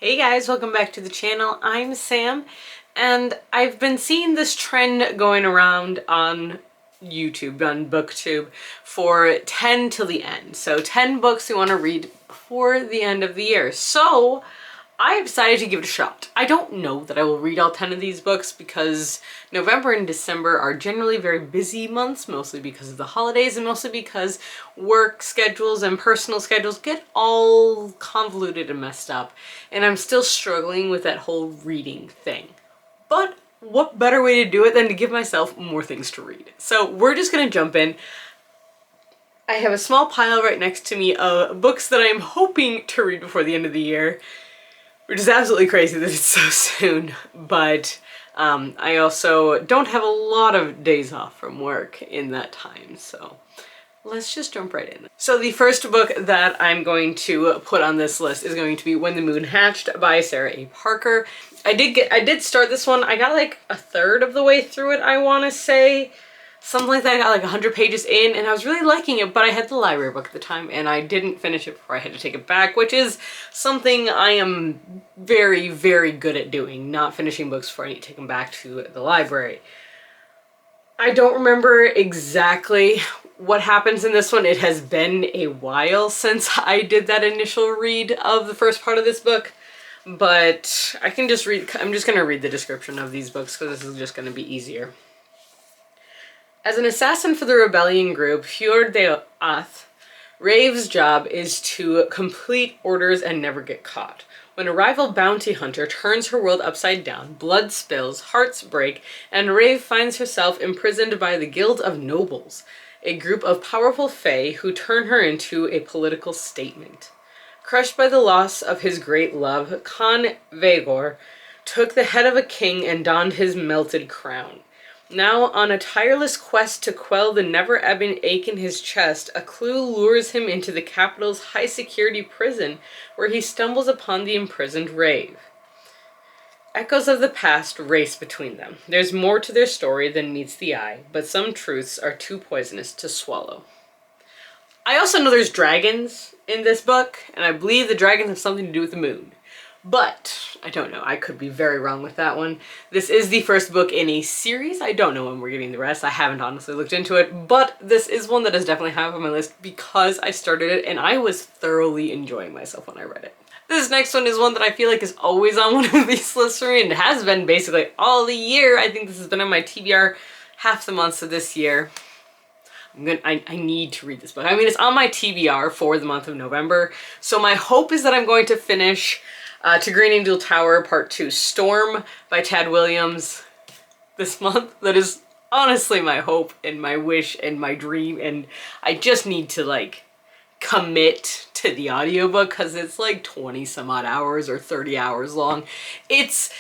Hey guys, welcome back to the channel. I'm Sam, and I've been seeing this trend going around on YouTube, on BookTube, for 10 till the end. So 10 books you want to read before the end of the year. So I decided to give it a shot. I don't know that I will read all 10 of these books because November and December are generally very busy months, mostly because of the holidays and mostly because work schedules and personal schedules get all convoluted and messed up. And I'm still struggling with that whole reading thing. But what better way to do it than to give myself more things to read? So we're just gonna jump in. I have a small pile right next to me of books that I'm hoping to read before the end of the year, which is absolutely crazy that it's so soon, but I also don't have a lot of days off from work in that time, so let's just jump right in. So the first book that I'm going to put on this list is going to be When the Moon Hatched by Sarah A. Parker. I did start this one. I got like a third of the way through it, I want to say. Something like that. I got like 100 pages in and I was really liking it, but I had the library book at the time and I didn't finish it before I had to take it back, which is something I am very, very good at doing, not finishing books before I need to take them back to the library. I don't remember exactly what happens in this one. It has been a while since I did that initial read of the first part of this book, but I can just read, I'm just going to read the description of these books because this is just going to be easier. As an assassin for the rebellion group Fjord de Ath, Rave's job is to complete orders and never get caught. When a rival bounty hunter turns her world upside down, blood spills, hearts break, and Rave finds herself imprisoned by the Guild of Nobles, a group of powerful fae who turn her into a political statement. Crushed by the loss of his great love, Khan Vagor took the head of a king and donned his melted crown. Now, on a tireless quest to quell the never-ebbing ache in his chest, a clue lures him into the capital's high-security prison, where he stumbles upon the imprisoned Rave. Echoes of the past race between them. There's more to their story than meets the eye, but some truths are too poisonous to swallow. I also know there's dragons in this book, and I believe the dragons have something to do with the moon. But, I don't know, I could be very wrong with that one. This is the first book in a series. I don't know when we're getting the rest. I haven't honestly looked into it, but this is one that is definitely high up on my list because I started it and I was thoroughly enjoying myself when I read it. This next one is one that I feel like is always on one of these lists for me and has been basically all the year. I think this has been on my TBR half the months of this year. I need to read this book. I mean, it's on my TBR for the month of November, so my hope is that I'm going to finish To Green Angel Tower Part 2 Storm by Tad Williams this month. That is honestly my hope and my wish and my dream, and I just need to like commit to the audiobook because it's like 20 some odd hours or 30 hours long. It's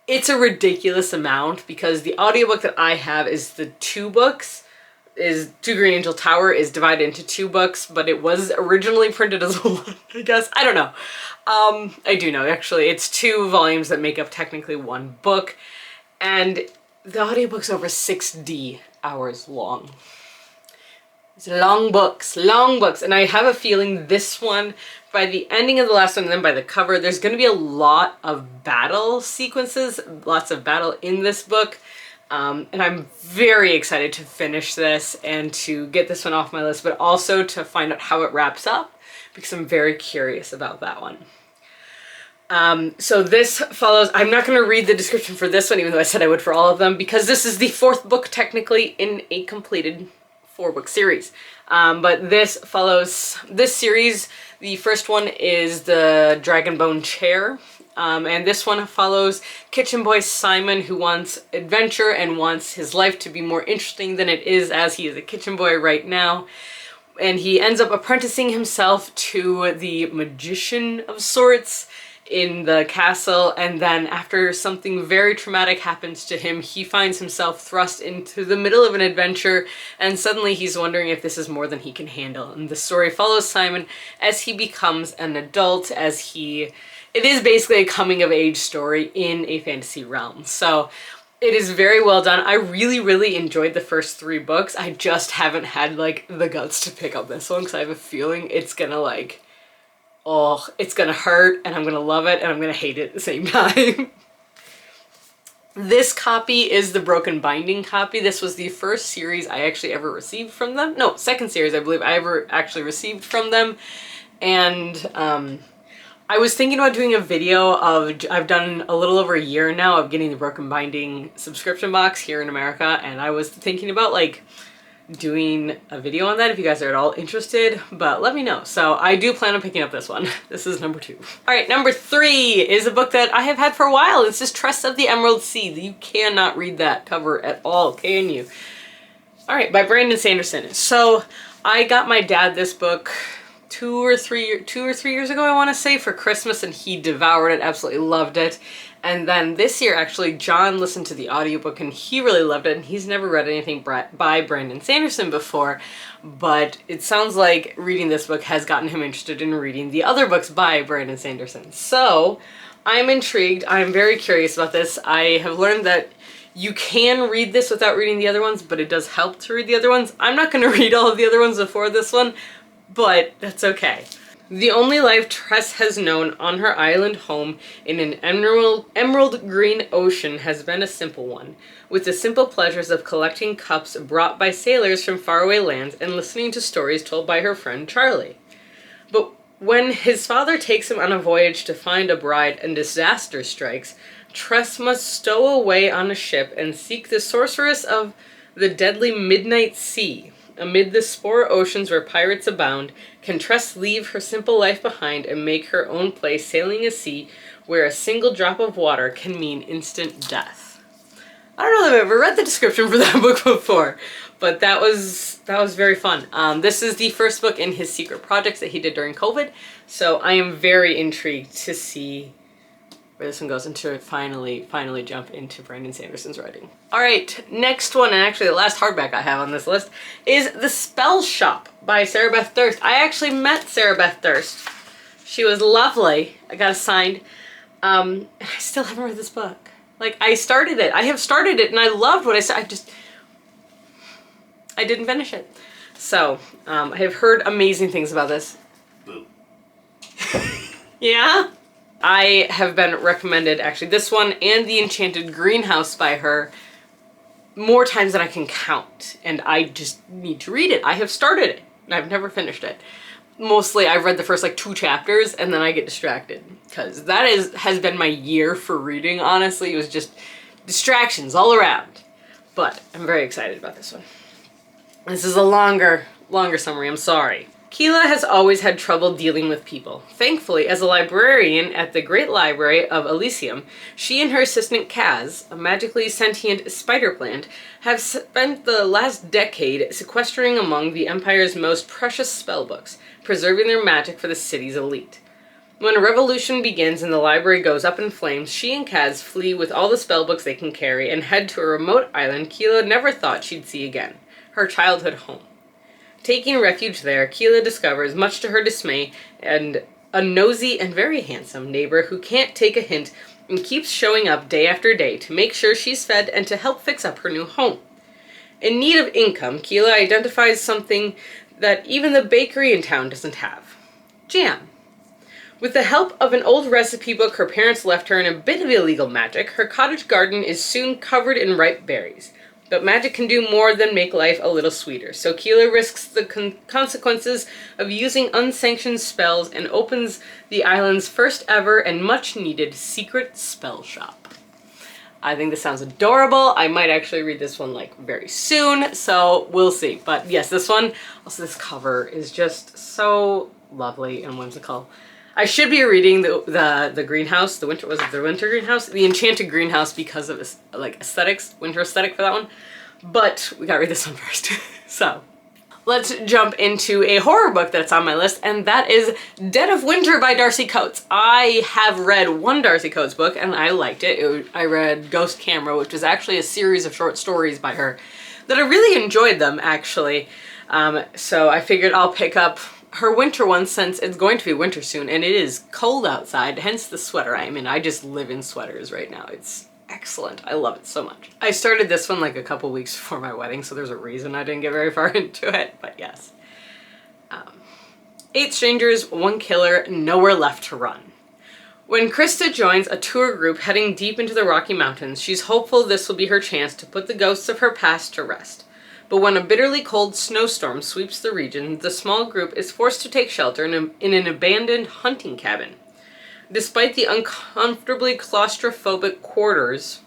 a ridiculous amount because the audiobook that I have is the two books. To Green Angel Tower is divided into two books, but it was originally printed as one, I guess. I don't know. I do know, actually. It's 2 volumes that make up technically one book, and the audiobook's over 60 hours long. It's long books, and I have a feeling this one, by the ending of the last one and then by the cover, there's going to be a lot of battle sequences, lots of battle in this book. And I'm very excited to finish this and to get this one off my list, but also to find out how it wraps up because I'm very curious about that one. So this follows, I'm not going to read the description for this one, even though I said I would for all of them, because this is the 4th book technically in a completed 4-book series. But this follows this series. The first one is the Dragonbone Chair. And this one follows kitchen boy Simon, who wants adventure and wants his life to be more interesting than it is as he is a kitchen boy right now. And he ends up apprenticing himself to the magician of sorts in the castle, and then after something very traumatic happens to him, he finds himself thrust into the middle of an adventure, and suddenly he's wondering if this is more than he can handle. And the story follows Simon as he becomes an adult, it is basically a coming-of-age story in a fantasy realm. So it is very well done. I really, really enjoyed the first 3 books. I just haven't had, like, the guts to pick up this one because I have a feeling it's gonna, like, oh, it's gonna hurt and I'm gonna love it and I'm gonna hate it at the same time. This copy is the Broken Binding copy. This was the first series I actually ever received from them. No, second series I believe I ever actually received from them. And I was thinking about doing a video of, I've done a little over a year now of getting the Broken Binding subscription box here in America, and I was thinking about like doing a video on that if you guys are at all interested, but let me know. So I do plan on picking up this one. This is number 2. All right, number 3 is a book that I have had for a while. It's just Trust of the Emerald Sea. You cannot read that cover at all, can you? All right, by Brandon Sanderson. So I got my dad this book 2 or 3 years ago, I want to say, for Christmas, and he devoured it, absolutely loved it. And then this year, actually, John listened to the audiobook and he really loved it, and he's never read anything by Brandon Sanderson before, but it sounds like reading this book has gotten him interested in reading the other books by Brandon Sanderson. So I'm intrigued. I'm very curious about this. I have learned that you can read this without reading the other ones, but it does help to read the other ones. I'm not going to read all of the other ones before this one, but that's okay. The only life Tress has known on her island home in an emerald green ocean has been a simple one, with the simple pleasures of collecting cups brought by sailors from faraway lands and listening to stories told by her friend Charlie. But when his father takes him on a voyage to find a bride and disaster strikes, Tress must stow away on a ship and seek the sorceress of the deadly midnight sea. Amid the spore oceans where pirates abound, can Tress leave her simple life behind and make her own place sailing a sea where a single drop of water can mean instant death. I don't know that I've ever read the description for that book before, but that was very fun. This is the first book in his secret projects that he did during COVID, so I am very intrigued to see where this one goes and to finally jump into Brandon Sanderson's writing. All right, next one, and actually the last hardback I have on this list, is The Spell Shop by Sarah Beth Durst. I actually met Sarah Beth Durst. She was lovely. I got it signed. I still haven't read this book. Like, I have started it, and I loved what I saw. I didn't finish it. So, I have heard amazing things about this. Boo. Yeah? I have been recommended, actually, this one and The Enchanted Greenhouse by her more times than I can count, and I just need to read it. I have started it, and I've never finished it. Mostly, I've read the first, like, 2 chapters, and then I get distracted, because that has been my year for reading, honestly. It was just distractions all around. But I'm very excited about this one. This is a longer summary, I'm sorry. Keela has always had trouble dealing with people. Thankfully, as a librarian at the Great Library of Elysium, she and her assistant Kaz, a magically sentient spider plant, have spent the last decade sequestering among the Empire's most precious spellbooks, preserving their magic for the city's elite. When a revolution begins and the library goes up in flames, she and Kaz flee with all the spellbooks they can carry and head to a remote island Keela never thought she'd see again, her childhood home. Taking refuge there, Keela discovers, much to her dismay, and a nosy and very handsome neighbor who can't take a hint and keeps showing up day after day to make sure she's fed and to help fix up her new home. In need of income, Keela identifies something that even the bakery in town doesn't have: jam. With the help of an old recipe book her parents left her and a bit of illegal magic, her cottage garden is soon covered in ripe berries. But magic can do more than make life a little sweeter, so Keela risks the consequences of using unsanctioned spells and opens the island's first ever and much needed secret spell shop. I think this sounds adorable. I might actually read this one like very soon, so we'll see. But yes, this one, also this cover is just so lovely and whimsical. I should be reading the greenhouse, the winter greenhouse, the Enchanted Greenhouse, because of like aesthetics, winter aesthetic for that one. But we gotta read this one first. So let's jump into a horror book that's on my list, and that is Dead of Winter by Darcy Coates. I have read one Darcy Coates book and I liked it. I read Ghost Camera, which was actually a series of short stories by her that I really enjoyed them, actually. So I figured I'll pick up her winter one since it's going to be winter soon and it is cold outside, hence the sweater I'm in. I just live in sweaters right now. It's excellent. I love it so much. I started this one like a couple weeks before my wedding, so there's a reason I didn't get very far into it, but yes. 8 strangers, 1 killer, nowhere left to run. When Krista joins a tour group heading deep into the Rocky Mountains, she's hopeful this will be her chance to put the ghosts of her past to rest. But when a bitterly cold snowstorm sweeps the region, the small group is forced to take shelter in an abandoned hunting cabin. Despite the uncomfortably claustrophobic quarters,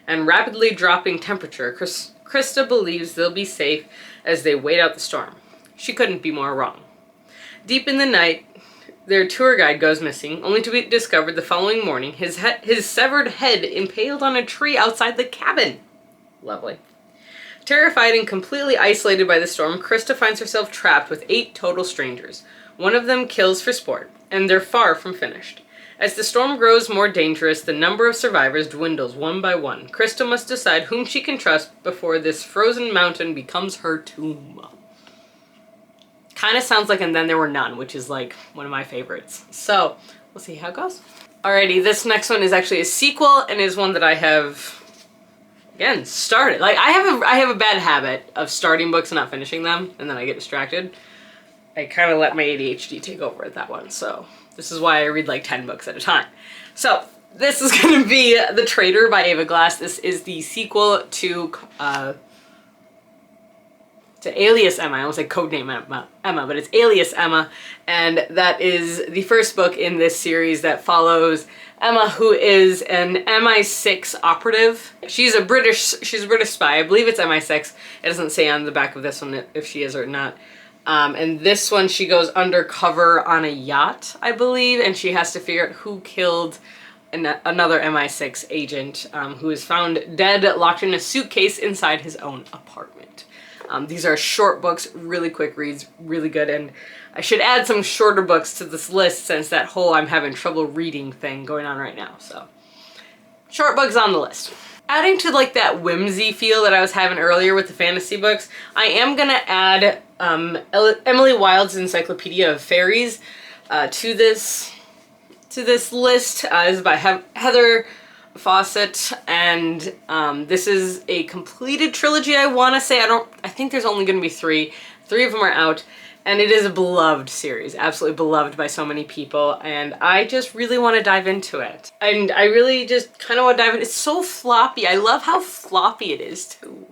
and rapidly dropping temperature, Krista believes they'll be safe as they wait out the storm. She couldn't be more wrong. Deep in the night, their tour guide goes missing, only to be discovered the following morning, his severed head impaled on a tree outside the cabin. Lovely. Terrified and completely isolated by the storm, Krista finds herself trapped with 8 total strangers. One of them kills for sport, and they're far from finished. As the storm grows more dangerous, the number of survivors dwindles one by one. Krista must decide whom she can trust before this frozen mountain becomes her tomb. Kind of sounds like And Then There Were None, which is like one of my favorites. So, we'll see how it goes. Alrighty, this next one is actually a sequel and is one that I have, again, started. Like, I have a bad habit of starting books and not finishing them, and then I get distracted. I kind of let my ADHD take over at that one, so this is why I read like 10 books at a time. So, this is going to be The Traitor by Ava Glass. This is the sequel to Alias Emma. I almost said codename Emma, but it's Alias Emma, and that is the first book in this series that follows Emma, who is an MI6 operative. She's a British spy. I believe it's MI6. It doesn't say on the back of this one if she is or not. And this one, she goes undercover on a yacht, I believe, and she has to figure out who killed another MI6 agent who is found dead, locked in a suitcase inside his own apartment. These are short books, really quick reads, really good, and I should add some shorter books to this list since that whole I'm having trouble reading thing going on right now, so. Short books on the list. Adding to like that whimsy feel that I was having earlier with the fantasy books, I am gonna add Emily Wilde's Encyclopedia of Fairies to this list. This is by Heather Fawcett, and this is a completed trilogy, I want to say. I think there's only going to be 3. 3 of them are out, and it is a beloved series, absolutely beloved by so many people, and I just really want to dive into it. And I really just kind of want to dive in. It's so floppy. I love how floppy it is, too.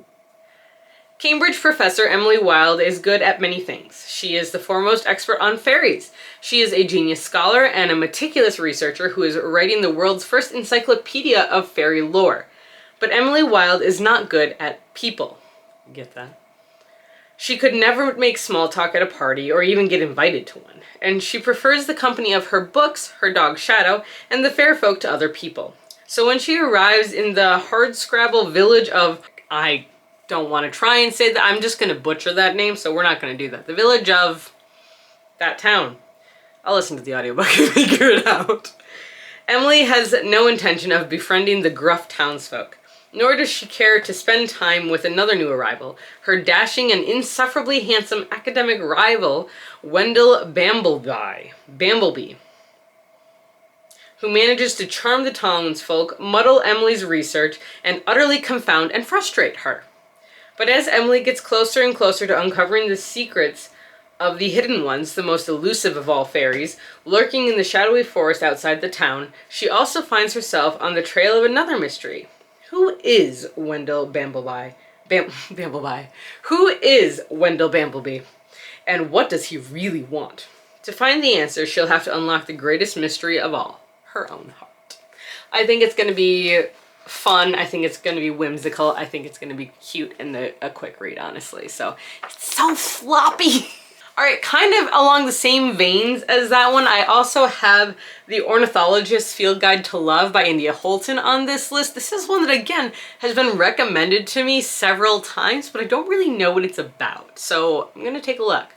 Cambridge professor Emily Wilde is good at many things. She is the foremost expert on fairies. She is a genius scholar and a meticulous researcher who is writing the world's first encyclopedia of fairy lore. But Emily Wilde is not good at people. Get that? She could never make small talk at a party or even get invited to one, and she prefers the company of her books, her dog Shadow, and the fair folk to other people. So when she arrives in the hardscrabble village of, I don't want to try and say that, I'm just going to butcher that name, so we're not going to do that. The village of that town. I'll listen to the audiobook and figure it out. Emily has no intention of befriending the gruff townsfolk, nor does she care to spend time with another new arrival, her dashing and insufferably handsome academic rival, Wendell Bambleby, who manages to charm the townsfolk, muddle Emily's research, and utterly confound and frustrate her. But as Emily gets closer and closer to uncovering the secrets of the Hidden Ones, the most elusive of all fairies, lurking in the shadowy forest outside the town, she also finds herself on the trail of another mystery. Who is Wendell Bambleby? Who is Wendell Bambleby? And what does he really want? To find the answer, she'll have to unlock the greatest mystery of all, her own heart. I think it's going to be fun. I think it's going to be whimsical. I think it's going to be cute and a quick read, honestly. So, it's so floppy. Alright, kind of along the same veins as that one, I also have The Ornithologist's Field Guide to Love by India Holton on this list. This is one that, again, has been recommended to me several times, but I don't really know what it's about. So, I'm going to take a look.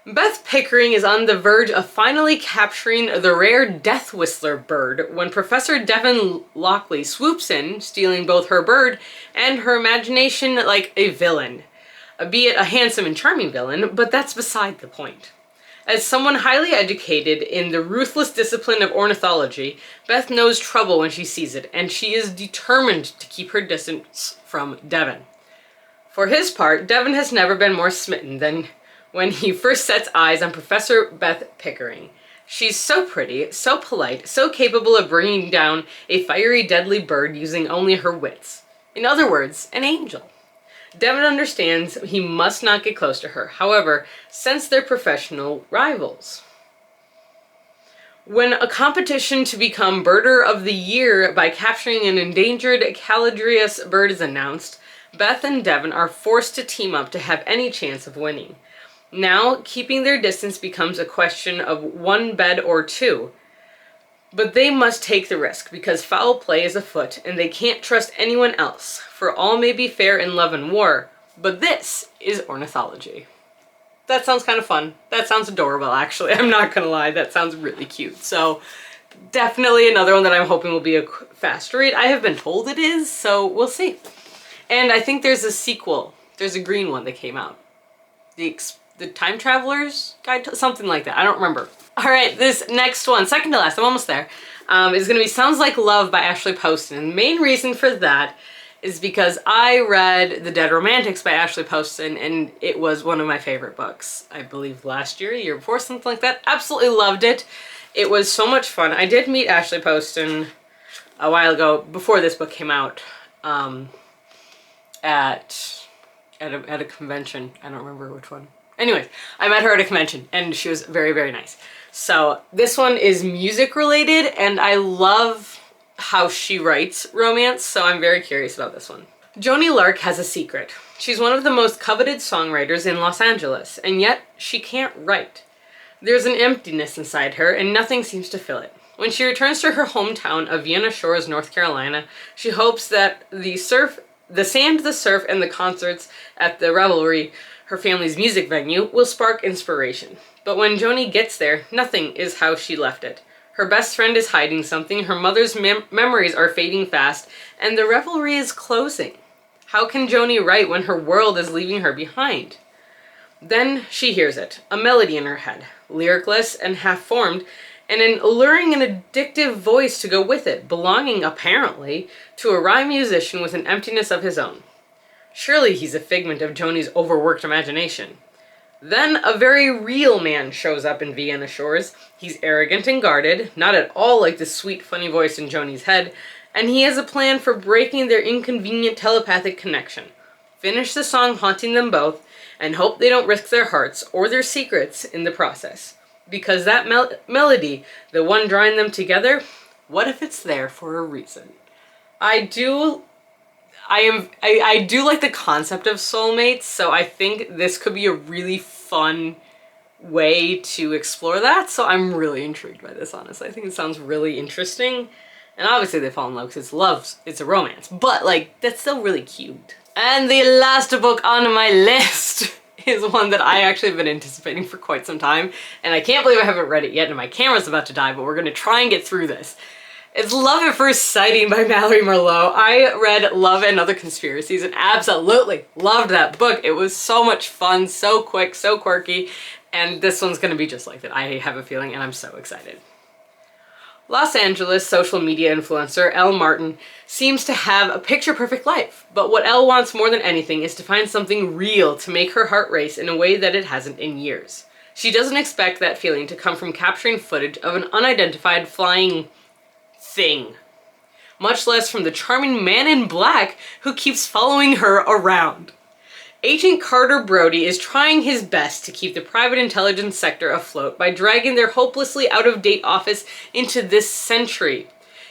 Beth Pickering is on the verge of finally capturing the rare death whistler bird when Professor Devon Lockley swoops in, stealing both her bird and her imagination like a villain. Be it a handsome and charming villain, but that's beside the point. As someone highly educated in the ruthless discipline of ornithology, Beth knows trouble when she sees it, and she is determined to keep her distance from Devon. For his part, Devon has never been more smitten than when he first sets eyes on Professor Beth Pickering. She's so pretty, so polite, so capable of bringing down a fiery, deadly bird using only her wits. In other words, an angel. Devon understands he must not get close to her, however, since they're professional rivals. When a competition to become Birder of the Year by capturing an endangered Caladrius bird is announced, Beth and Devon are forced to team up to have any chance of winning. Now, keeping their distance becomes a question of one bed or two. But they must take the risk because foul play is afoot and they can't trust anyone else, for all may be fair in love and war, but this is ornithology. That sounds kind of fun. That sounds adorable, actually. I'm not gonna lie, that sounds really cute. So definitely another one that I'm hoping will be a fast read. I have been told it is, so we'll see. And I think there's a sequel. There's a green one that came out. The Time Traveler's Guide to something like that. I don't remember. All right, this next one, second to last, I'm almost there, is gonna be Sounds Like Love by Ashley Poston. And the main reason for that is because I read The Dead Romantics by Ashley Poston and it was one of my favorite books. I believe last year, year before, something like that. Absolutely loved it. It was so much fun. I did meet Ashley Poston a while ago, before this book came out, at a convention. I don't remember which one. Anyways, I met her at a convention and she was very, very nice. So this one is music related and I love how she writes romance, so I'm very curious about this one. Joni Lark has a secret. She's one of the most coveted songwriters in Los Angeles, and yet she can't write. There's an emptiness inside her and nothing seems to fill it. When she returns to her hometown of Vienna Shores, North Carolina, she hopes that the sand, the surf, and the concerts at the Revelry, her family's music venue, will spark inspiration. But when Joni gets there, nothing is how she left it. Her best friend is hiding something, her mother's memories are fading fast, and the Revelry is closing. How can Joni write when her world is leaving her behind? Then she hears it, a melody in her head, lyricless and half-formed, and an alluring and addictive voice to go with it, belonging, apparently, to a rhyme musician with an emptiness of his own. Surely he's a figment of Joni's overworked imagination. Then a very real man shows up in Vienna Shores. He's arrogant and guarded, not at all like the sweet, funny voice in Joni's head, and he has a plan for breaking their inconvenient telepathic connection. Finish the song haunting them both, and hope they don't risk their hearts or their secrets in the process. Because that melody, the one drawing them together, what if it's there for a reason? I do like the concept of soulmates, so I think this could be a really fun way to explore that, so I'm really intrigued by this, honestly. I think it sounds really interesting, and obviously they fall in love because it's a romance, but like, that's still really cute. And the last book on my list is one that I actually have been anticipating for quite some time, and I can't believe I haven't read it yet, and my camera's about to die, but we're gonna try and get through this. It's Love at First Sighting by Mallory Merlot. I read Love and Other Conspiracies and absolutely loved that book. It was so much fun, so quick, so quirky, and this one's gonna be just like that. I have a feeling, and I'm so excited. Los Angeles social media influencer Elle Martin seems to have a picture-perfect life, but what Elle wants more than anything is to find something real to make her heart race in a way that it hasn't in years. She doesn't expect that feeling to come from capturing footage of an unidentified flying thing, much less from the charming man in black who keeps following her around. Agent Carter Brody is trying his best to keep the private intelligence sector afloat by dragging their hopelessly out-of-date office into this century,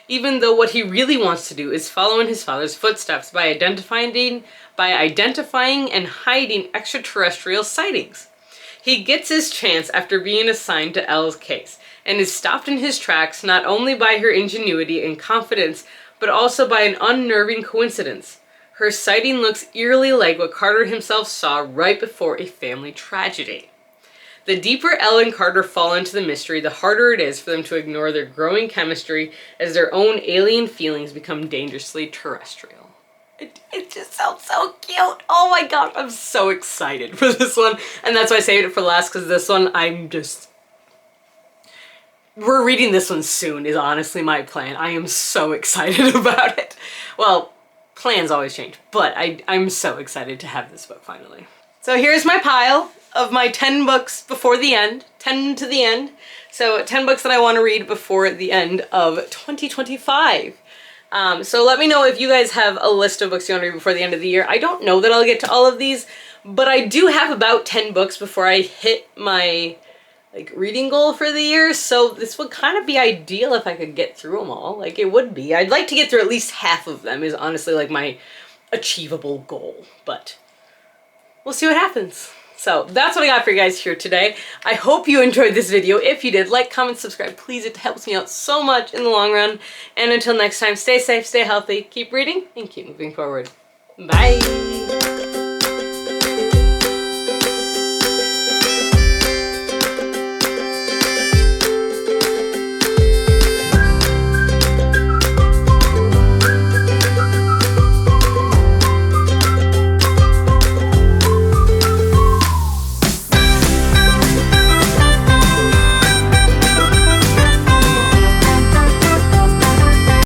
even though what he really wants to do is follow in his father's footsteps by identifying and hiding extraterrestrial sightings. He gets his chance after being assigned to Elle's case, and is stopped in his tracks not only by her ingenuity and confidence, but also by an unnerving coincidence. Her sighting looks eerily like what Carter himself saw right before a family tragedy. The deeper Elle and Carter fall into the mystery, the harder it is for them to ignore their growing chemistry as their own alien feelings become dangerously terrestrial. It just sounds so cute. Oh my god, I'm so excited for this one. And that's why I saved it for last, because this one we're reading this one soon is honestly my plan. I am so excited about it. Well, Plans always change, but I'm so excited to have this book finally. So here's my pile of my 10 books before the end, 10 to the end. So 10 books that I want to read before the end of 2025. So let me know if you guys have a list of books you want to read before the end of the year. I don't know that I'll get to all of these, but I do have about 10 books before I hit my reading goal for the year, so this would kind of be ideal if I could get through them all. Like, it would be. I'd like to get through at least half of them is honestly like my achievable goal, but we'll see what happens. So that's what I got for you guys here today. I hope you enjoyed this video. If you did, like, comment, subscribe, please. It helps me out so much in the long run. And until next time, stay safe, stay healthy, keep reading, and keep moving forward. Bye!